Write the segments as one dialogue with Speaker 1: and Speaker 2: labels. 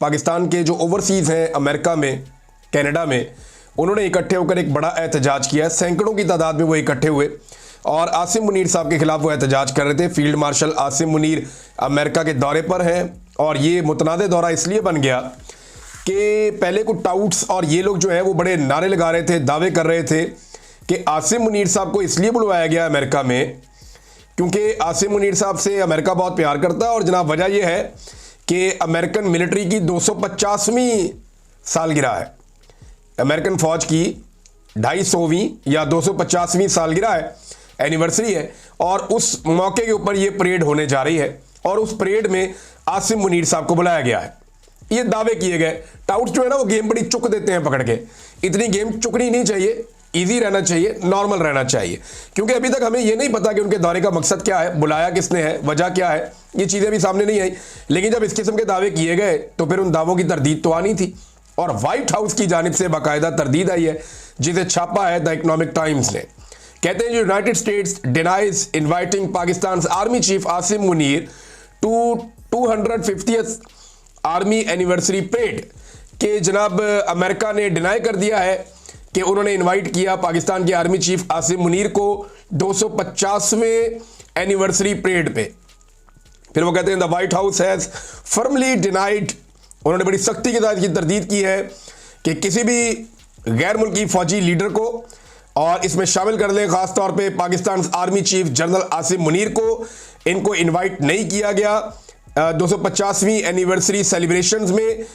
Speaker 1: पाकिस्तान के जो ओवरसीज़ हैं अमेरिका में, कनाडा में, उन्होंने इकट्ठे होकर एक बड़ा एहतजाज किया। सैकड़ों की तादाद में वो इकट्ठे हुए और आसिम मुनीर साहब के खिलाफ वो एहतजाज कर रहे थे। Field marshal Asim Munir America के दौरे पर हैं और ये मुतनाज़ दौरा इसलिए बन गया कि पहले कुछ टाउट्स और ये लोग जो है वो बड़े नारे लगा रहे थे, दावे कर रहे थे कि आसिम मुनीर साहब को इसलिए बुलवाया गया अमेरिका में क्योंकि आसिम मुनीर साहब से अमेरिका बहुत प्यार करता है। और जनाब वजह यह है कि अमेरिकन मिलिट्री की 250वीं सालगिरह है, अमेरिकन फ़ौज की 250वीं या 250वीं सालगिरह है, एनिवर्सरी है, और उस मौके के ऊपर ये परेड होने जा रही है और उस परेड में आसिम मुनीर साहब को बुलाया गया है। ये दावे किए गए। टाउट्स जो है ना वो गेम बड़ी चुक देते हैं पकड़ के। इतनी गेम चुकनी नहीं चाहिए, इजी रहना चाहिए, नॉर्मल रहना चाहिए, क्योंकि अभी तक हमें ये नहीं पता कि उनके दौरे का मकसद क्या है, बुलाया किसने है, वजह क्या है, ये चीज़ें भी सामने नहीं आई। लेकिन जब इस किस्म के दावे किए गए तो फिर उन दावों की तरदीद तो आनी थी और व्हाइट हाउस की जानिब से बाकायदा तरदीद आई है, जिसे छापा है द इकोनॉमिक टाइम्स ने। कहते हैं United States denies inviting Pakistan army chief Asim Munir to 250th army anniversary parade के जनाब अमेरिका ने डिनाई कर दिया है कि उन्होंने इनवाइट किया पाकिस्तान के आर्मी चीफ आसिम मुनीर को 250वें एनिवर्सरी परेड पे। फिर वो कहते हैं the white house has firmly denied, उन्होंने बड़ी सख्ती के साथ की तरदीद की है कि किसी भी गैर मुल्की फौजी लीडर को और इसमें शामिल कर लें खास तौर पे Pakistan army chief general Asim Munir को, इनको इनवाइट नहीं किया गया 250वीं एनिवर्सरी सेलिब्रेशंस में,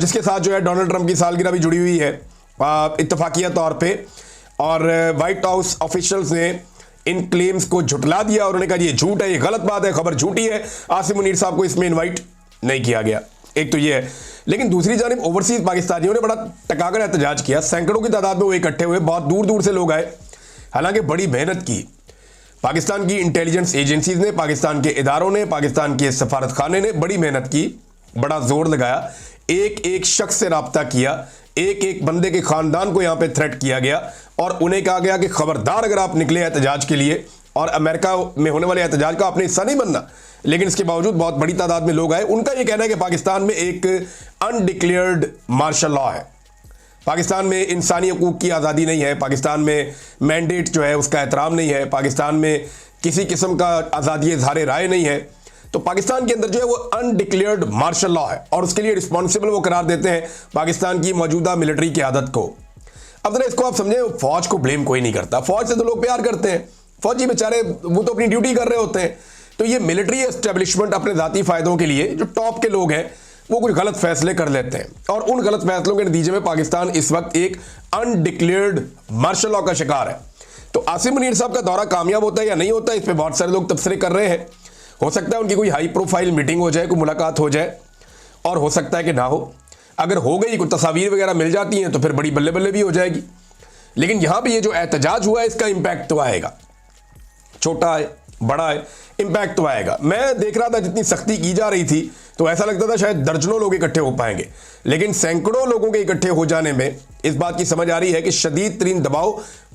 Speaker 1: जिसके साथ जो है डोनाल्ड ट्रंप की सालगिरह भी जुड़ी हुई है इत्तफाकिया तौर पे। और वाइट हाउस ऑफिशियल्स ने इन क्लेम्स को झुटला दिया। उन्होंने कहा ये झूठ है, ये गलत बात है, खबर झूठी है, आसिम मुनीर साहब को इसमें इनवाइट नहीं किया गया। एक तो ये है। लेकिन दूसरी जानिब ओवरसीज पाकिस्तानियों ने बड़ा टकाकर एहतजाज किया। सैकड़ों की तादाद में वो इकट्ठे हुए, बहुत दूर दूर से लोग आए। हालांकि बड़ी मेहनत की पाकिस्तान की इंटेलिजेंस एजेंसीज ने, पाकिस्तान के इदारों ने, पाकिस्तान के सफारत खाने ने बड़ी मेहनत की, बड़ा जोर लगाया, एक एक शख्स से रब्ता किया, एक एक बंदे के खानदान को यहां पे थ्रेट किया गया और उन्हें कहा गया कि खबरदार अगर आप निकले एहतजाज के लिए और अमेरिका में होने वाले एहतजाज का आपने हिस्सा नहीं बनना। लेकिन इसके बावजूद बहुत बड़ी तादाद में लोग आए। उनका यह कहना है कि पाकिस्तान में एक अनडिक्लेयर्ड मार्शल लॉ है, पाकिस्तान में इंसानी हकूक की आज़ादी नहीं है, पाकिस्तान में मैंडेट जो है उसका एहतराम नहीं है, पाकिस्तान में किसी किस्म का आज़ादी इज़हार राय नहीं है। तो पाकिस्तान के अंदर जो है वो अनडिक्लेयर्ड मार्शल लॉ है और उसके लिए रिस्पॉन्सिबल वो करार देते हैं पाकिस्तान की मौजूदा मिलिट्री क़यादत को। अब जरा इसको आप समझें, फौज को ब्लेम कोई नहीं करता, फौज से तो लोग प्यार करते हैं, फौजी बेचारे वो तो अपनी ड्यूटी कर रहे होते हैं। तो ये मिलिट्री एस्टेब्लिशमेंट अपने ज़ाती फ़ायदों के लिए जो टॉप के लोग हैं वो कुछ गलत फैसले कर लेते हैं और उन गलत फैसलों के नतीजे में पाकिस्तान इस वक्त एक अनडिक्लेयर्ड मार्शल लॉ का शिकार है। तो आसिम मुनीर साहब का दौरा कामयाब होता है या नहीं होता है, इस पर बहुत सारे लोग तबसरे कर रहे हैं। हो सकता है उनकी कोई हाई प्रोफाइल मीटिंग हो जाए, कोई मुलाकात हो जाए, और हो सकता है कि ना हो। अगर हो गई, कोई तस्वीर वगैरह मिल जाती हैं तो फिर बड़ी बल्ले बल्ले भी हो जाएगी। लेकिन यहाँ पर ये जो एहतजाज हुआ है इसका इम्पैक्ट तो आएगा, छोटा है बड़ा है, इम्पैक्ट तो आएगा। मैं देख रहा था जितनी सख्ती की जा रही थी तो ऐसा लगता था शायद दर्जनों लोग इकट्ठे हो पाएंगे, लेकिन सैकड़ों लोगों के इकट्ठे हो जाने में इस बात की समझ आ रही है कि शदीद तरीन दबाव,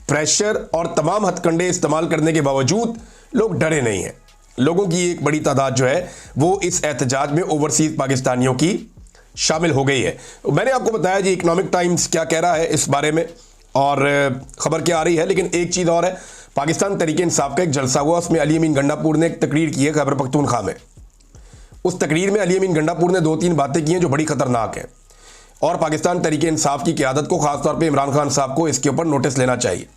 Speaker 1: प्रेशर और तमाम हथकंडे इस्तेमाल करने के बावजूद लोग डरे नहीं हैं। लोगों की एक बड़ी तादाद जो है वो इस एहतजाज में ओवरसीज पाकिस्तानियों की शामिल हो गई है। मैंने आपको बताया जी इकोनॉमिक टाइम्स क्या कह रहा है इस बारे में और खबर क्या आ रही है। लेकिन एक चीज़ और है, पाकिस्तान तरीके इंसाफ का एक जलसा हुआ, उसमें अली अमीन गंडापुर ने एक तकरीर की है खैबर पख्तूनख्वा में। उस तकरीर में अली अमीन गंडापुर ने 2-3 बातें की हैं जो बड़ी खतरनाक हैं और पाकिस्तान तरीके इंसाफ की क़यादत को, खासतौर पे इमरान खान साहब को इसके ऊपर नोटिस लेना चाहिए।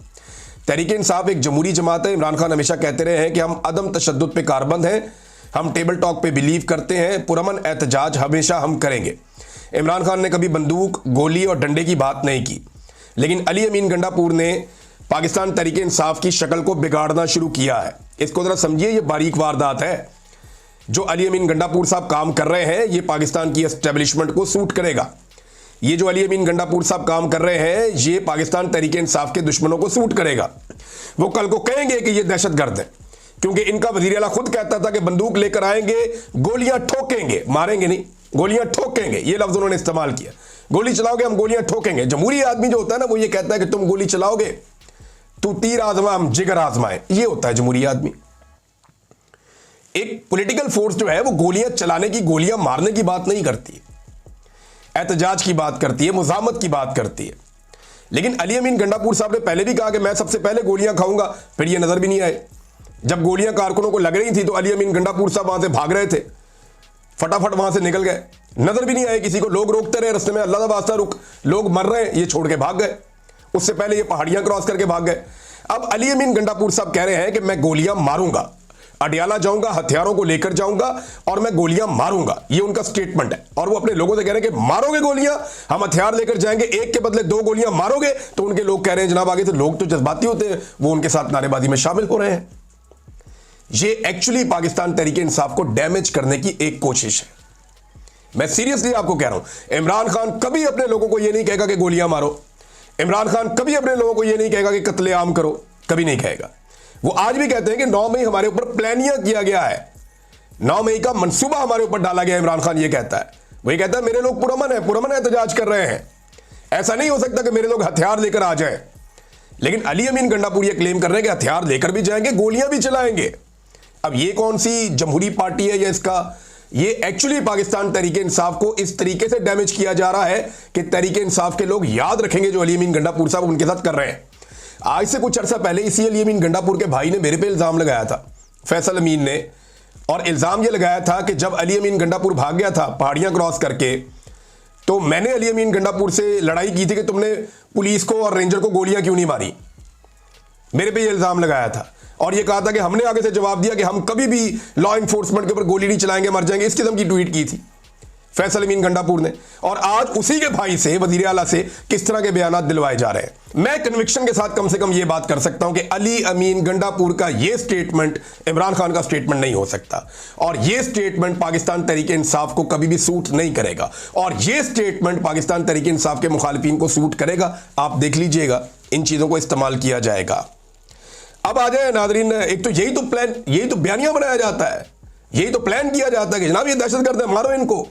Speaker 1: तरीके इंसाफ एक जमहूरी जमात है। इमरान खान हमेशा कहते रहे हैं कि हम अदम तशद्दुद पे कारबंद हैं, हम टेबल टॉक पे बिलीव करते हैं, पुरअमन एहतजाज हमेशा हम करेंगे। इमरान खान ने कभी बंदूक, गोली और डंडे की बात नहीं की। लेकिन अली अमीन गंडापुर ने पाकिस्तान तरीके इंसाफ की शक्ल को बिगाड़ना शुरू किया है। इसको ज़रा समझिए, ये बारीक वारदात है। जो अली अमीन गंडापुर साहब काम कर रहे हैं ये पाकिस्तान की एस्टेब्लिशमेंट को सूट करेगा। ये जो अली अमीन गंडापुर साहब काम कर रहे हैं ये पाकिस्तान तरीके इंसाफ के दुश्मनों को सूट करेगा। वो कल को कहेंगे कि ये दहशतगर्द है, क्योंकि इनका वज़ीर आला खुद कहता था कि बंदूक लेकर आएंगे, गोलियां ठोकेंगे, मारेंगे नहीं, गोलियां ठोकेंगे, ये लफ्ज़ उन्होंने इस्तेमाल किया। गोली चलाओगे, हम गोलियां ठोकेंगे। जमहूरी आदमी जो होता है ना वो ये कहता है कि तुम गोली चलाओगे, तू तीर आजमा, हम जिगर आजमाए, ये होता है जमहूरी आदमी। एक पॉलिटिकल फोर्स जो है वो गोलियां चलाने की, गोलियां मारने की बात नहीं करती। एहतजाज की बात करती है, मुज़ाहमत की बात करती है। लेकिन अली अमीन गंडापुर साहब ने पहले भी कहा कि मैं सबसे पहले गोलियां खाऊंगा, फिर ये नजर भी नहीं आए। जब गोलियां कारकुनों को लग रही थी तो अली अमीन गंडापुर साहब वहां से भाग रहे थे, फटाफट वहां से निकल गए, नजर भी नहीं आए किसी को। लोग रोकते रहे रस्ते में, अल्लाह का वास्ता रुक, लोग मर रहे हैं, ये छोड़ के भाग गए। उससे पहले ये पहाड़ियां क्रॉस करके भाग गए। अब अली अमीन गंडापुर साहब कह रहे हैं कि मैं गोलियां मारूंगा, अडियाला जाऊंगा, हथियारों को लेकर जाऊंगा और मैं गोलियां मारूंगा। ये उनका स्टेटमेंट है। और वो अपने लोगों से कह रहे हैं कि मारोगे गोलियां, हम हथियार लेकर जाएंगे, एक के बदले 2 गोलियां मारोगे। तो उनके लोग कह रहे हैं जनाब आगे तो लोग तो जज्बाती होते हैं, वो उनके साथ नारेबाजी में शामिल हो रहे हैं। ये एक्चुअली पाकिस्तान तहरीक इंसाफ को डैमेज करने की एक कोशिश है। मैं सीरियसली आपको कह रहा हूं, इमरान खान कभी अपने लोगों को यह नहीं कहेगा कि गोलियां मारो। इमरान खान कभी अपने लोगों को यह नहीं कहेगा कि कत्लेआम करो, कभी नहीं कहेगा। वो आज भी कहते हैं कि 9 मई हमारे ऊपर प्लानिंग किया गया है, 9 मई का मंसूबा हमारे ऊपर डाला गया। इमरान खान ये कहता है, वही कहता है मेरे लोग पुरअमन एहतजाज कर रहे हैं, ऐसा नहीं हो सकता कि मेरे लोग हथियार लेकर आ जाएं। लेकिन अली अमीन गंडापुर ये क्लेम कर रहे हैं कि हथियार लेकर भी जाएंगे, गोलियां भी चलाएंगे। अब ये कौन सी जमहूरी पार्टी है या इसका, ये एक्चुअली पाकिस्तान तहरीक इंसाफ को इस तरीके से डैमेज किया जा रहा है कि तहरीक इंसाफ के लोग याद रखेंगे जो अली अमीन गंडापुर साहब उनके साथ कर रहे हैं। आज से कुछ अर्सा पहले इसी अली अमीन गंडापुर के भाई ने मेरे पे इल्जाम लगाया था, फैसल अमीन ने, और इल्जाम ये लगाया था कि जब अली अमीन गंडापुर भाग गया था पहाड़ियां क्रॉस करके, तो मैंने अली अमीन गंडापुर से लड़ाई की थी कि तुमने पुलिस को और रेंजर को गोलियां क्यों नहीं मारी। मेरे पे ये इल्जाम लगाया था और ये कहा था कि हमने आगे से जवाब दिया कि हम कभी भी लॉ एनफोर्समेंट के ऊपर गोली नहीं चलाएंगे, मर जाएंगे। इस किस्म की ट्वीट की थी फैसल अमीन गंडापुर ने। और आज उसी के भाई से, वजीर आला से, किस तरह के बयानात दिलवाए जा रहे हैं। मैं कन्विक्शन के साथ कम से कम ये बात कर सकता हूं कि अली अमीन गंडापुर का ये स्टेटमेंट इमरान खान का स्टेटमेंट नहीं हो सकता, और ये स्टेटमेंट पाकिस्तान तहरीक इंसाफ को कभी भी सूट नहीं करेगा, और ये स्टेटमेंट पाकिस्तान तहरीक इंसाफ के मुखालिफिन को सूट करेगा। आप देख लीजिएगा, इन चीजों को इस्तेमाल किया जाएगा। अब आ जाए नादरीन, एक तो यही तो प्लान, यही तो बयानिया बनाया जाता है, यही तो प्लान किया जाता है कि जनाब ये दहशतगर्द है, मारो इनको।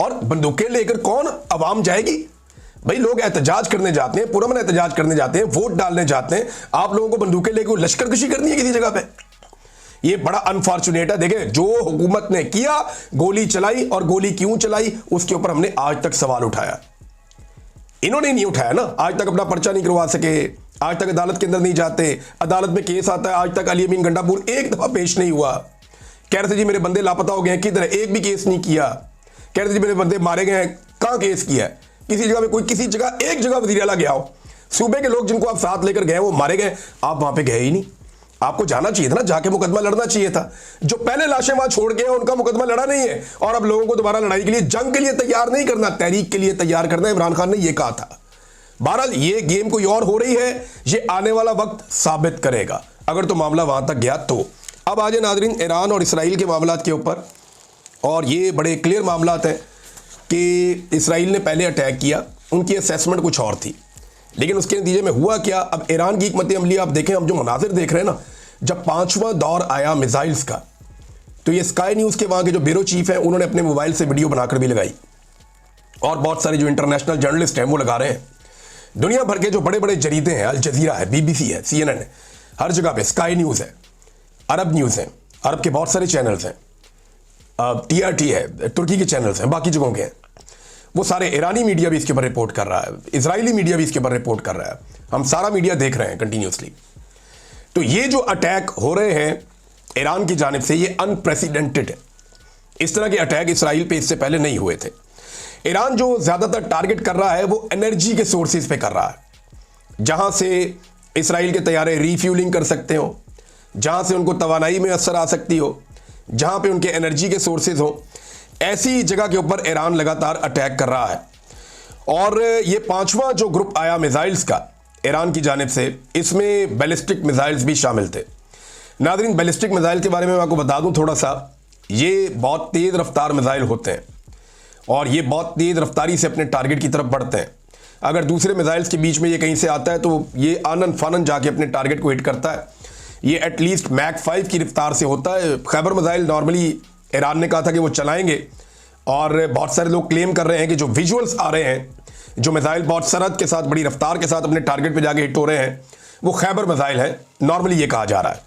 Speaker 1: और बंदूकें लेकर कौन अवाम जाएगी भाई? लोग एहतजाज करने जाते हैं, पुरअमन एहतजाज करने जाते हैं, वोट डालने जाते हैं, आप लोगों को बंदूकें लेकर लश्करकशी करनी है किसी जगह पे? ये बड़ा अनफॉर्चुनेट है। देखे, जो हुकूमत ने किया, गोली चलाई, और गोली क्यों चलाई उसके ऊपर हमने आज तक सवाल उठाया। इन्होंने नहीं उठाया ना, आज तक अपना पर्चा नहीं करवा सके, आज तक अदालत के अंदर नहीं जाते, अदालत में केस आता है, आज तक अली अमीन गंडापुर एक दफा पेश नहीं हुआ। कह रहे थे जी मेरे बंदे लापता हो गए हैं, किधर है? एक भी केस नहीं किया। कह रहे थे जी मेरे बंदे मारे गए हैं, कहां केस किया है? किसी जगह में कोई, किसी जगह एक जगह वज़ीर आला गया हो, सूबे के लोग जिनको आप साथ लेकर गए वो मारे गए, आप वहां पे गए ही नहीं। आपको जाना चाहिए था ना, जाके मुकदमा लड़ना चाहिए था। जो पहले लाशें वहां छोड़ गए उनका मुकदमा लड़ा नहीं है, और अब लोगों को दोबारा लड़ाई के लिए, जंग के लिए तैयार नहीं करना, तहरीक के लिए तैयार करना। इमरान खान ने यह कहा था। बहरहाल ये गेम कोई और हो रही है, ये आने वाला वक्त साबित करेगा, अगर तो मामला वहां तक गया तो। अब आ जाए नाज़रीन ईरान और इसराइल के मामला के ऊपर, और ये बड़े क्लियर मामला हैं कि इसराइल ने पहले अटैक किया, उनकी असेसमेंट कुछ और थी, लेकिन उसके नतीजे में हुआ क्या। अब ईरान की हिकमत अमली आप देखें, हम जो मनाजिर देख रहे हैं ना, जब 5वां दौर आया मिसाइल्स का, तो ये स्काई न्यूज़ के वहाँ के जो ब्यूरो चीफ हैं उन्होंने अपने मोबाइल से वीडियो बनाकर भी लगाई, और बहुत सारे जो इंटरनेशनल जर्नलिस्ट हैं वो लगा रहे हैं। दुनिया भर के जो बड़े बड़े जरीदे हैं, अल जजीरा है, BBC है, CNN है, हर जगह पे स्काई न्यूज़ है, अरब न्यूज़ है, अरब के बहुत सारे चैनल्स हैं, TRT है, तुर्की के चैनल्स हैं, बाकी जगहों के हैं, वो सारे। ईरानी मीडिया भी इसके ऊपर रिपोर्ट कर रहा है, इजरायली मीडिया भी इसके ऊपर रिपोर्ट कर रहा है, हम सारा मीडिया देख रहे हैं कंटिन्यूसली। तो ये जो अटैक हो रहे हैं ईरान की जानिब से, ये अनप्रेसिडेंटेड है। इस तरह के अटैक इसराइल पे इससे पहले नहीं हुए थे। ईरान जो ज़्यादातर टारगेट कर रहा है वो एनर्जी के सोर्सेज पे कर रहा है, जहां से इसराइल के तैयारे रीफ्यूलिंग कर सकते हो, जहां से उनको तवानाई में असर आ सकती हो, जहां पे उनके एनर्जी के सोर्सेज हो, ऐसी जगह के ऊपर ईरान लगातार अटैक कर रहा है। और ये 5वां जो ग्रुप आया मिसाइल्स का ईरान की जानिब से, इसमें बैलिस्टिक मिसाइल्स भी शामिल थे। नाज़रीन, बैलिस्टिक मिसाइल के बारे में मैं आपको बता दूं थोड़ा सा, ये बहुत तेज़ रफ्तार मिसाइल होते हैं और ये बहुत तेज़ रफ्तारी से अपने टारगेट की तरफ बढ़ते हैं। अगर दूसरे मिसाइल्स के बीच में ये कहीं से आता है तो ये आनन फानन जाके अपने टारगेट को हिट करता है। ये एटलीस्ट मैक 5 की रफ्तार से होता है। खैबर मिसाइल नॉर्मली ईरान ने कहा था कि वो चलाएंगे, और बहुत सारे लोग क्लेम कर रहे हैं कि जो विजुअल्स आ रहे हैं, जो मिसाइल बहुत सरहद के साथ, बड़ी रफ्तार के साथ अपने टारगेट पे जाके हिट हो रहे हैं, वो खैबर मिसाइल है, नॉर्मली ये कहा जा रहा है।